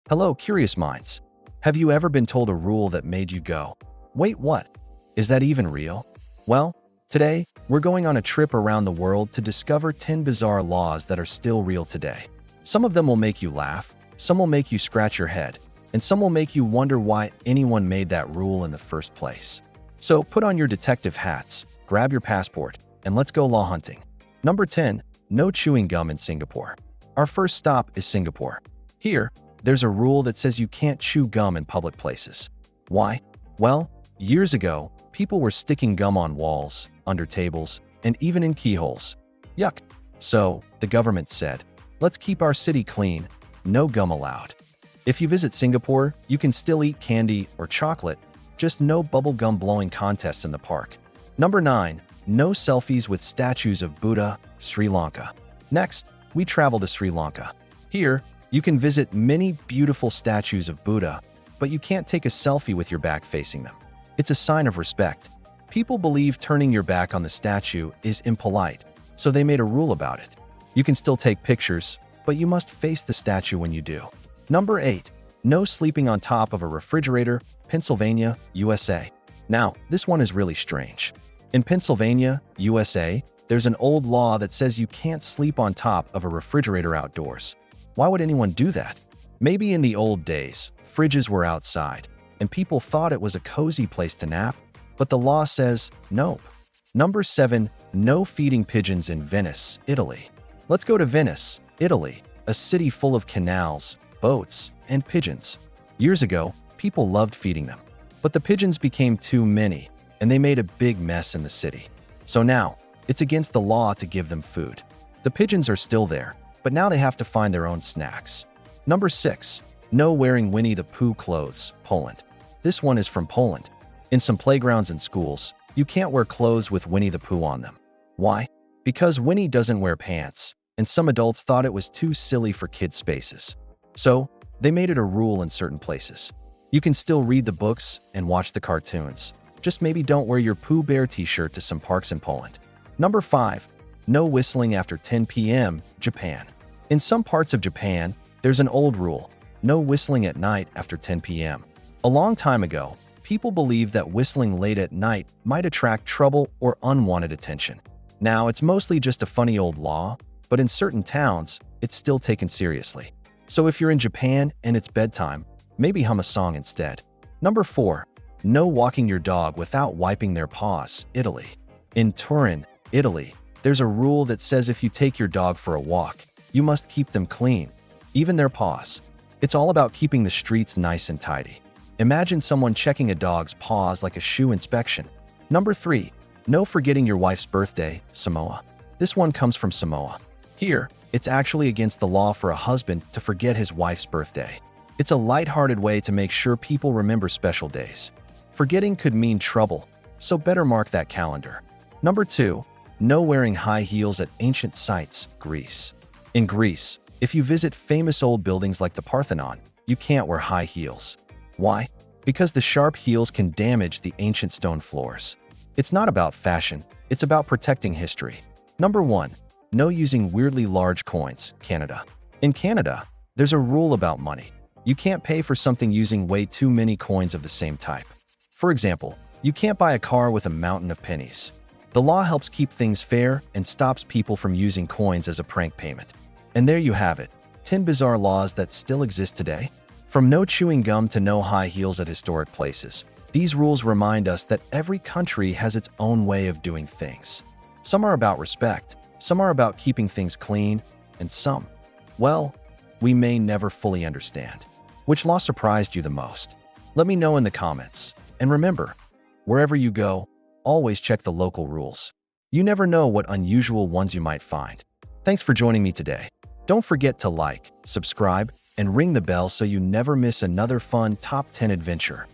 Hello, curious minds. Have you ever been told a rule that made you go, "Wait, what? Is that even real?" Well, today, we're going on a trip around the world to discover 10 bizarre laws that are still real today. Some of them will make you laugh, some will make you scratch your head, and some will make you wonder why anyone made that rule in the first place. So put on your detective hats, grab your passport, and let's go law hunting. Number 10. No chewing gum in Singapore. Our first stop is Singapore. Here, there's a rule that says you can't chew gum in public places. Why? Well, years ago, people were sticking gum on walls, under tables, and even in keyholes. Yuck. So, the government said, let's keep our city clean, no gum allowed. If you visit Singapore, you can still eat candy or chocolate, just no bubble gum blowing contests in the park. Number 9. No selfies with statues of Buddha, Sri Lanka. Next, we travel to Sri Lanka. Here, you can visit many beautiful statues of Buddha, but you can't take a selfie with your back facing them. It's a sign of respect. People believe turning your back on the statue is impolite, so they made a rule about it. You can still take pictures, but you must face the statue when you do. Number 8. No sleeping on top of a refrigerator, Pennsylvania, USA. Now, this one is really strange. In Pennsylvania, USA, there's an old law that says you can't sleep on top of a refrigerator outdoors. Why would anyone do that? Maybe in the old days, fridges were outside, and people thought it was a cozy place to nap, but the law says nope. Number 7. No feeding pigeons in Venice, Italy. Let's go to Venice, Italy, a city full of canals, boats, and pigeons. Years ago, people loved feeding them, but the pigeons became too many, and they made a big mess in the city. So now, it's against the law to give them food. The pigeons are still there, but now they have to find their own snacks. Number 6. No wearing Winnie the Pooh clothes, Poland. This one is from Poland. In some playgrounds and schools, you can't wear clothes with Winnie the Pooh on them. Why? Because Winnie doesn't wear pants, and some adults thought it was too silly for kids' spaces. So, they made it a rule in certain places. You can still read the books and watch the cartoons. Just maybe don't wear your Pooh Bear t-shirt to some parks in Poland. Number 5. No whistling after 10 p.m., Japan. In some parts of Japan, there's an old rule, no whistling at night after 10 p.m. A long time ago, people believed that whistling late at night might attract trouble or unwanted attention. Now, it's mostly just a funny old law, but in certain towns, it's still taken seriously. So if you're in Japan and it's bedtime, maybe hum a song instead. Number 4. No walking your dog without wiping their paws, Italy. In Turin, Italy, there's a rule that says if you take your dog for a walk, you must keep them clean, even their paws. It's all about keeping the streets nice and tidy. Imagine someone checking a dog's paws like a shoe inspection. Number 3. No forgetting your wife's birthday, Samoa. This one comes from Samoa. Here, it's actually against the law for a husband to forget his wife's birthday. It's a lighthearted way to make sure people remember special days. Forgetting could mean trouble, so better mark that calendar. Number 2. No wearing high heels at ancient sites, Greece. In Greece, if you visit famous old buildings like the Parthenon, you can't wear high heels. Why? Because the sharp heels can damage the ancient stone floors. It's not about fashion, it's about protecting history. Number 1. No using weirdly large coins, Canada. In Canada, there's a rule about money. You can't pay for something using way too many coins of the same type. For example, you can't buy a car with a mountain of pennies. The law helps keep things fair and stops people from using coins as a prank payment. And there you have it, 10 bizarre laws that still exist today. From no chewing gum to no high heels at historic places, these rules remind us that every country has its own way of doing things. Some are about respect, some are about keeping things clean, and some, well, we may never fully understand. Which law surprised you the most? Let me know in the comments. And remember, wherever you go, always check the local rules. You never know what unusual ones you might find. Thanks for joining me today. Don't forget to like, subscribe, and ring the bell so you never miss another fun Top 10 adventure.